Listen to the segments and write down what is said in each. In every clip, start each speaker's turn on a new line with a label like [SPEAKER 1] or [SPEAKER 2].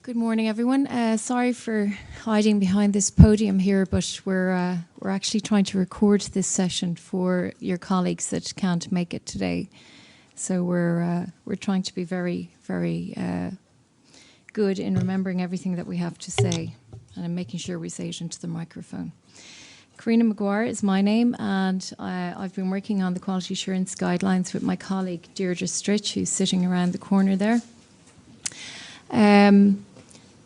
[SPEAKER 1] Good morning, everyone. Sorry for hiding behind this podium here, but we're actually trying to record this session for your colleagues that can't make it today. So we're trying to be very, very good in remembering everything that we have to say, and I'm making sure we say it into the microphone. Karina Maguire is my name, and I've been working on the quality assurance guidelines with my colleague Deirdre Stritch, who's sitting around the corner there.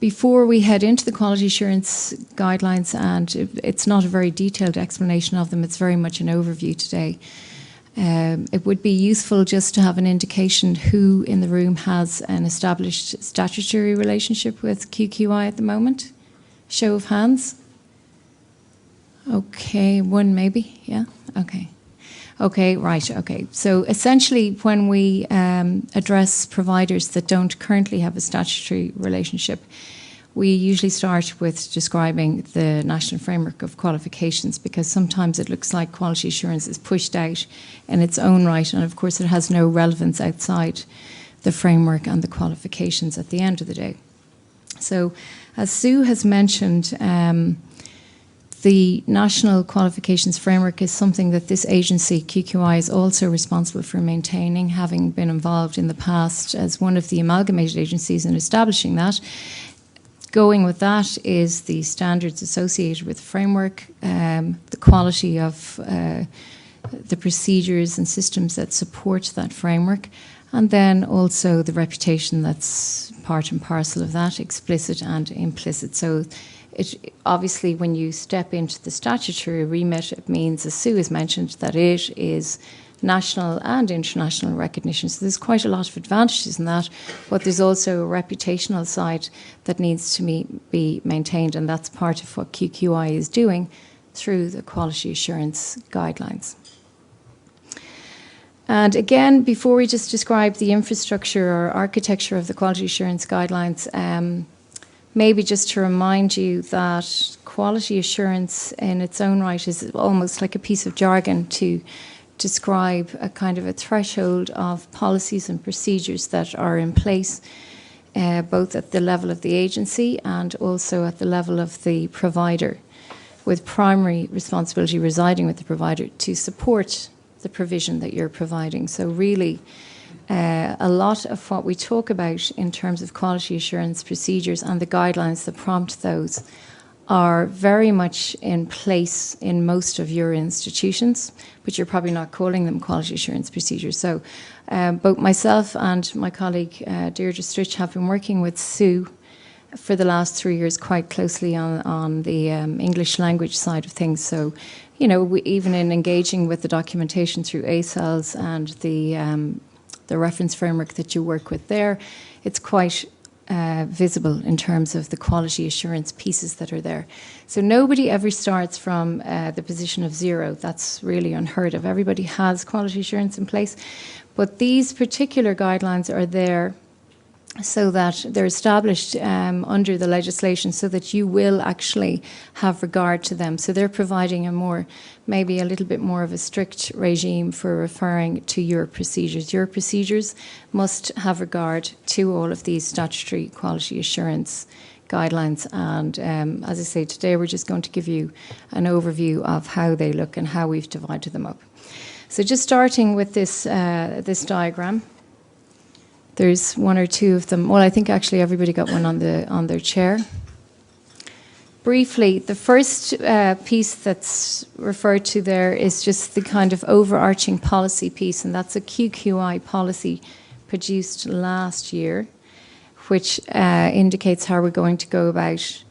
[SPEAKER 1] Before we head into the quality assurance guidelines, and it's not a very detailed explanation of them, it's very much an overview today. It would be useful just to have an indication who in the room has an established statutory relationship with QQI at the moment. Show of hands. Okay, one maybe, yeah, okay. Okay, right, okay. So essentially when we address providers that don't currently have a statutory relationship, we usually start with describing the National Framework of Qualifications, because sometimes it looks like quality assurance is pushed out in its own right, and of course it has no relevance outside the framework and the qualifications at the end of the day. So as Sue has mentioned, the National Qualifications Framework is something that this agency, QQI, is also responsible for maintaining, having been involved in the past as one of the amalgamated agencies in establishing that. Going with that is the standards associated with the framework, the quality of the procedures and systems that support that framework, and then also the reputation that's part and parcel of that, explicit and implicit. So it obviously, when you step into the statutory remit, it means, as Sue has mentioned, that it is national and international recognition. So there's quite a lot of advantages in that, but there's also a reputational side that needs to be maintained, and that's part of what QQI is doing through the quality assurance guidelines. And again, before we just describe the infrastructure or architecture of the quality assurance guidelines, maybe just to remind you that quality assurance in its own right is almost like a piece of jargon to describe a kind of a threshold of policies and procedures that are in place, both at the level of the agency and also at the level of the provider, with primary responsibility residing with the provider to support the provision that you're providing. So really, a lot of what we talk about in terms of quality assurance procedures and the guidelines that prompt those are very much in place in most of your institutions, but you're probably not calling them quality assurance procedures. So both myself and my colleague Deirdre Stritch have been working with Sue for the last 3 years quite closely on the English language side of things. So, you know, even in engaging with the documentation through ASALs and the reference framework that you work with there, it's quite visible in terms of the quality assurance pieces that are there. So nobody ever starts from the position of zero. That's really unheard of. Everybody has quality assurance in place, but these particular guidelines are there so that they're established under the legislation so that you will actually have regard to them. So they're providing maybe a little bit more of a strict regime for referring to your procedures. Your procedures must have regard to all of these statutory quality assurance guidelines. And as I say, today we're just going to give you an overview of how they look and how we've divided them up. So just starting with this diagram. There's one or two of them. Well, I think actually everybody got one on their chair. Briefly, the first piece that's referred to there is just the kind of overarching policy piece, and that's a QQI policy produced last year, which indicates how we're going to go about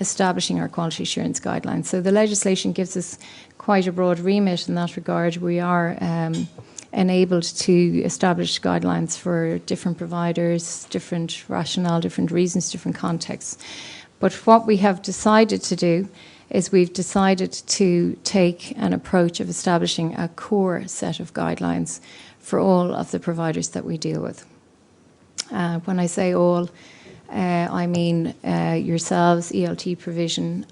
[SPEAKER 1] establishing our quality assurance guidelines. So the legislation gives us quite a broad remit in that regard. We are enabled to establish guidelines for different providers, different rationale, different reasons, different contexts. But what we have decided to do is we've decided to take an approach of establishing a core set of guidelines for all of the providers that we deal with. When I say all, I mean yourselves, ELT provision,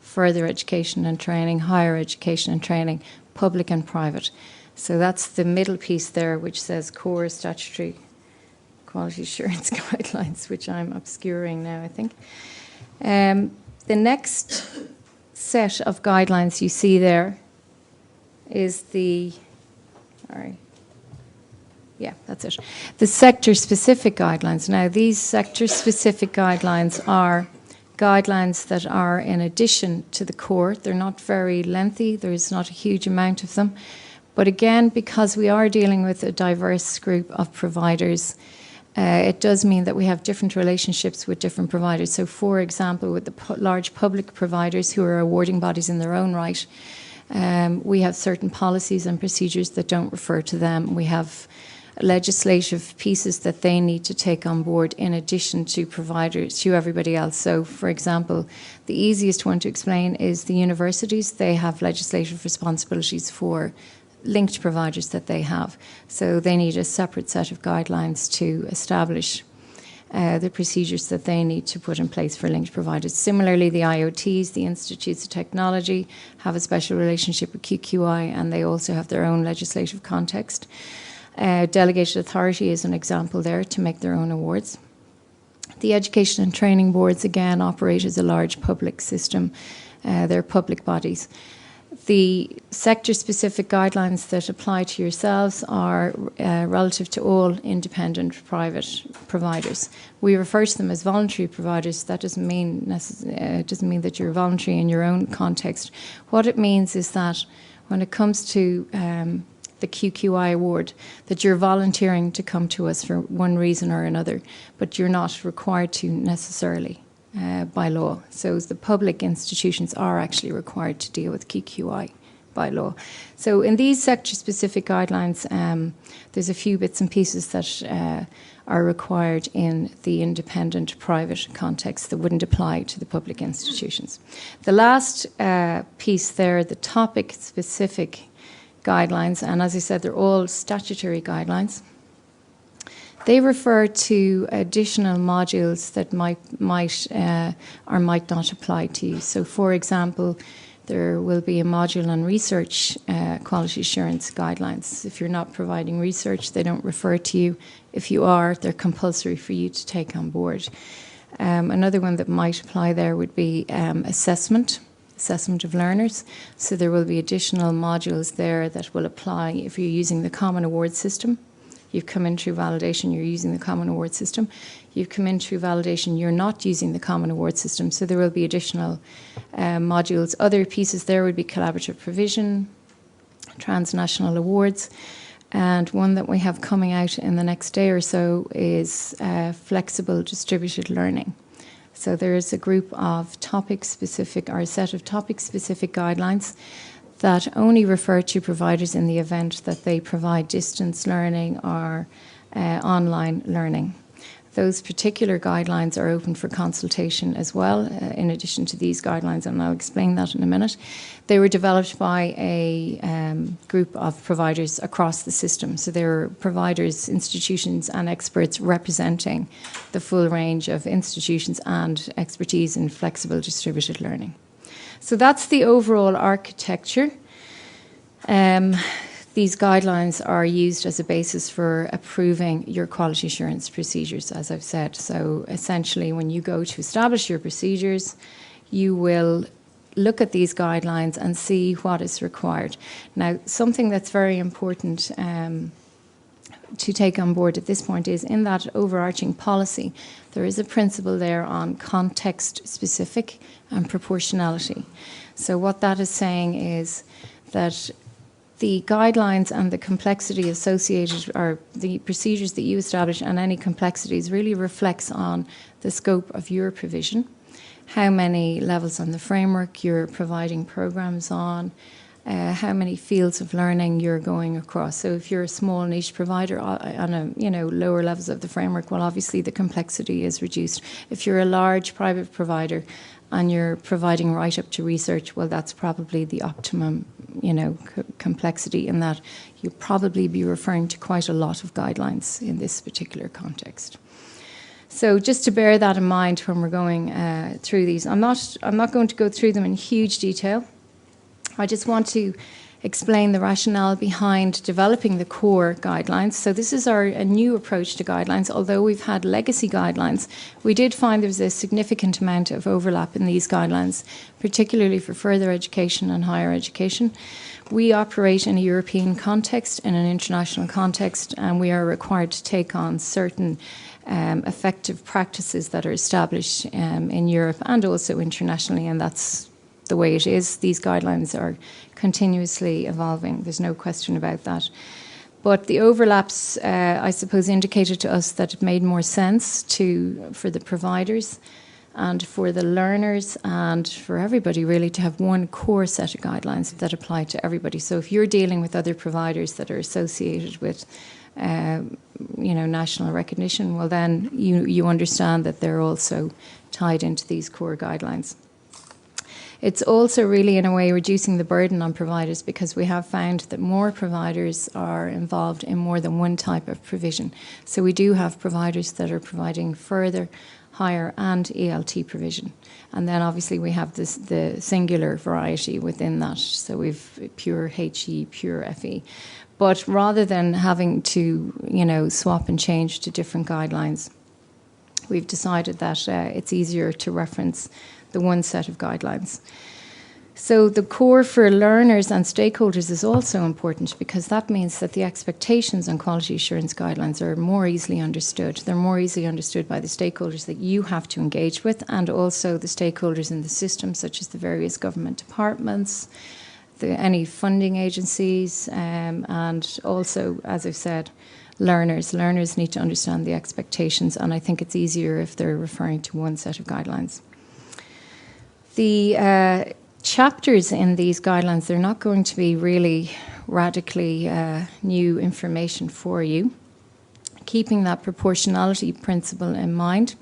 [SPEAKER 1] further education and training, higher education and training, public and private. So that's the middle piece there, which says core statutory quality assurance guidelines, which I'm obscuring now, I think. The next set of guidelines you see there is the, that's it. The sector-specific guidelines. Now, these sector-specific guidelines are guidelines that are in addition to the core. They're not very lengthy. There's not a huge amount of them. But again, because we are dealing with a diverse group of providers, it does mean that we have different relationships with different providers. So, for example, with the large public providers who are awarding bodies in their own right, we have certain policies and procedures that don't refer to them. We have legislative pieces that they need to take on board in addition to providers, to everybody else. So, for example, the easiest one to explain is the universities. They have legislative responsibilities for linked providers that they have. So they need a separate set of guidelines to establish the procedures that they need to put in place for linked providers. Similarly, the IoTs, the Institutes of Technology, have a special relationship with QQI, and they also have their own legislative context. Delegated authority is an example there to make their own awards. The education and training boards, again, operate as a large public system. They're public bodies. The sector-specific guidelines that apply to yourselves are relative to all independent private providers. We refer to them as voluntary providers. That doesn't mean that you're voluntary in your own context. What it means is that when it comes to the QQI award, that you're volunteering to come to us for one reason or another, but you're not required to necessarily by law. So the public institutions are actually required to deal with QQI by law. So in these sector-specific guidelines, there's a few bits and pieces that are required in the independent private context that wouldn't apply to the public institutions. The last piece there, the topic-specific guidelines, and as I said, they're all statutory guidelines. They refer to additional modules that might or might not apply to you. So, for example, there will be a module on research quality assurance guidelines. If you're not providing research, they don't refer to you. If you are, they're compulsory for you to take on board. Another one that might apply there would be assessment of learners. So there will be additional modules there that will apply if you're using the Common Award System. You've come in through validation, you're using the Common Award System. You've come in through validation, you're not using the Common Award System. So there will be additional modules. Other pieces there would be collaborative provision, transnational awards, and one that we have coming out in the next day or so is flexible distributed learning. So there is a group of topic-specific, or a set of topic-specific guidelines that only refer to providers in the event that they provide distance learning or online learning. Those particular guidelines are open for consultation as well, in addition to these guidelines, and I'll explain that in a minute. They were developed by a group of providers across the system. So they were providers, institutions, and experts representing the full range of institutions and expertise in flexible distributed learning. So that's the overall architecture. These guidelines are used as a basis for approving your quality assurance procedures, as I've said. So essentially, when you go to establish your procedures, you will look at these guidelines and see what is required. Now, something that's very important to take on board at this point is in that overarching policy, there is a principle there on context-specific and proportionality. So what that is saying is that the guidelines and the complexity associated, or the procedures that you establish and any complexities, really reflects on the scope of your provision, how many levels on the framework you're providing programs on, how many fields of learning you're going across. So if you're a small niche provider on a lower levels of the framework, well, obviously the complexity is reduced. If you're a large private provider and you're providing right up to research, well, that's probably the optimum, complexity, in that you'll probably be referring to quite a lot of guidelines in this particular context. So just to bear that in mind when we're going through these, I'm not going to go through them in huge detail. I just want to explain the rationale behind developing the core guidelines. So this is a new approach to guidelines. Although we've had legacy guidelines, we did find there was a significant amount of overlap in these guidelines, particularly for further education and higher education. We operate in a European context, in an international context, and we are required to take on certain effective practices that are established in Europe and also internationally, and that's the way it is. These guidelines are continuously evolving. There's no question about that. But the overlaps, I suppose, indicated to us that it made more sense for the providers and for the learners and for everybody really to have one core set of guidelines that apply to everybody. So if you're dealing with other providers that are associated with national recognition, well then you understand that they're also tied into these core guidelines. It's also really, in a way, reducing the burden on providers, because we have found that more providers are involved in more than one type of provision. So we do have providers that are providing further, higher and ELT provision. And then obviously we have the singular variety within that. So we've pure HE, pure FE. But rather than having to, swap and change to different guidelines, we've decided that it's easier to reference the one set of guidelines. So the core for learners and stakeholders is also important, because that means that the expectations on quality assurance guidelines are more easily understood. They're more easily understood by the stakeholders that you have to engage with, and also the stakeholders in the system, such as the various government departments, any funding agencies, and also, as I've said, learners. Learners need to understand the expectations, and I think it's easier if they're referring to one set of guidelines. The chapters in these guidelines, they're not going to be really radically new information for you, keeping that proportionality principle in mind.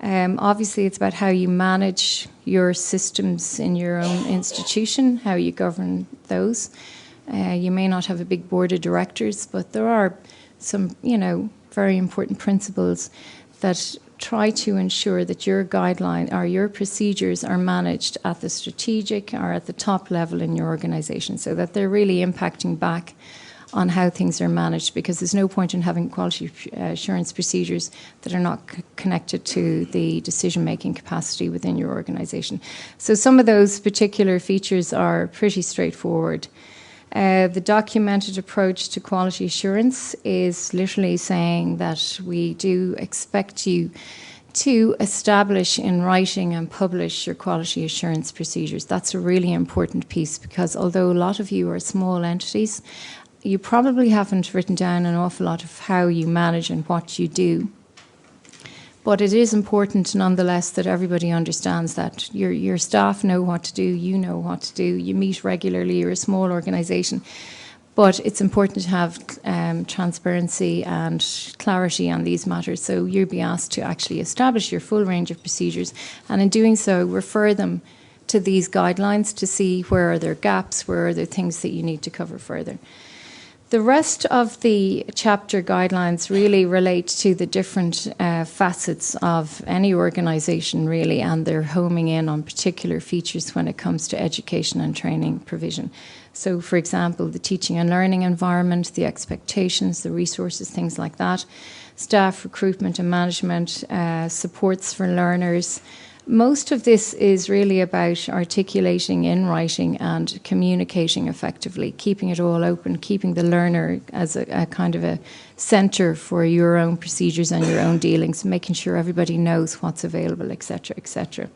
[SPEAKER 1] Obviously, it's about how you manage your systems in your own institution, how you govern those. You may not have a big board of directors, but there are some, very important principles that try to ensure that your guideline or your procedures are managed at the strategic or at the top level in your organisation, so that they're really impacting back on how things are managed, because there's no point in having quality assurance procedures that are not connected to the decision-making capacity within your organisation. So some of those particular features are pretty straightforward. The documented approach to quality assurance is literally saying that we do expect you to establish in writing and publish your quality assurance procedures. That's a really important piece, because although a lot of you are small entities, you probably haven't written down an awful lot of how you manage and what you do. But it is important nonetheless that everybody understands that your staff know what to do, you know what to do, you meet regularly, you're a small organisation. But it's important to have transparency and clarity on these matters. So you'll be asked to actually establish your full range of procedures, and in doing so, refer them to these guidelines to see where are there gaps, where are there things that you need to cover further. The rest of the chapter guidelines really relate to the different facets of any organisation, really, and they're homing in on particular features when it comes to education and training provision. So, for example, the teaching and learning environment, the expectations, the resources, things like that, staff recruitment and management, supports for learners. Most of this is really about articulating in writing and communicating effectively, keeping it all open, keeping the learner as a kind of a centre for your own procedures and your own dealings, making sure everybody knows what's available, etc., etc.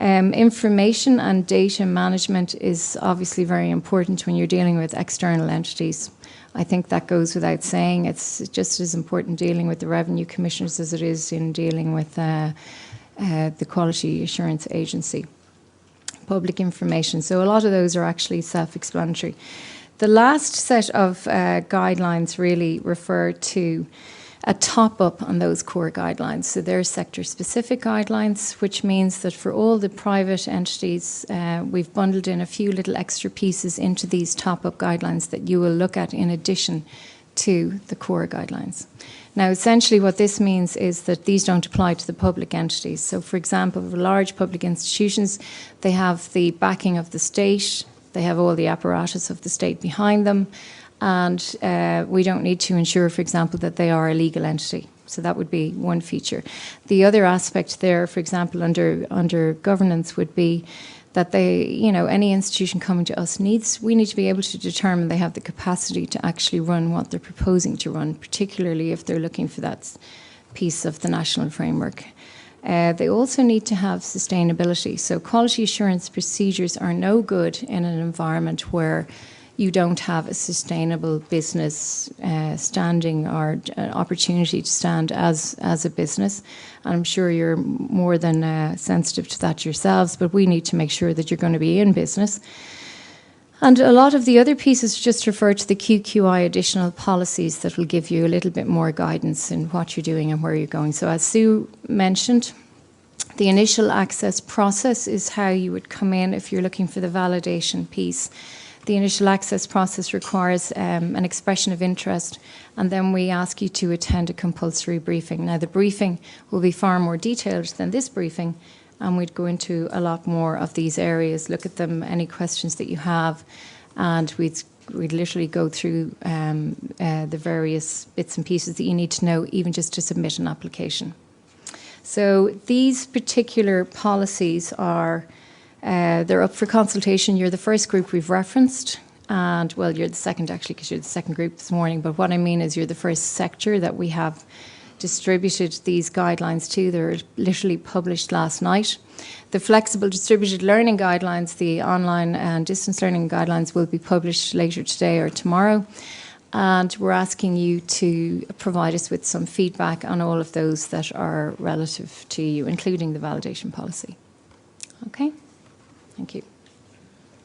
[SPEAKER 1] Information and data management is obviously very important when you're dealing with external entities. I think that goes without saying. It's just as important dealing with the revenue commissioners as it is in dealing with the Quality Assurance Agency. Public information. So a lot of those are actually self-explanatory. The last set of guidelines really refer to a top-up on those core guidelines. So they're sector-specific guidelines, which means that for all the private entities, we've bundled in a few little extra pieces into these top-up guidelines that you will look at in addition to the core guidelines. Now, essentially what this means is that these don't apply to the public entities. So, for example, for large public institutions, they have the backing of the state, They have all the apparatus of the state behind them, and we don't need to ensure, for example, that they are a legal entity. So that would be one feature. The other aspect there, for example, under governance would be that any institution coming to us we need to be able to determine they have the capacity to actually run what they're proposing to run, particularly if they're looking for that piece of the national framework. They also need to have sustainability. So quality assurance procedures are no good in an environment where you don't have a sustainable business standing or opportunity to stand as a business. And I'm sure you're more than sensitive to that yourselves, but we need to make sure that you're going to be in business. And a lot of the other pieces just refer to the QQI additional policies that will give you a little bit more guidance in what you're doing and where you're going. So as Sue mentioned, the initial access process is how you would come in if you're looking for the validation piece. The initial access process requires an expression of interest, and then we ask you to attend a compulsory briefing. Now, the briefing will be far more detailed than this briefing, and we'd go into a lot more of these areas, look at them, any questions that you have, and we'd literally go through the various bits and pieces that you need to know, even just to submit an application. So these particular policies are they're up for consultation. You're the first group we've referenced, and well, you're the second actually, because you're the second group this morning. But what I mean is you're the first sector that we have distributed these guidelines to. They're literally published last night. The flexible distributed learning guidelines, the online and distance learning guidelines, will be published later today or tomorrow. And we're asking you to provide us with some feedback on all of those that are relative to you, including the validation policy. Okay? Thank you.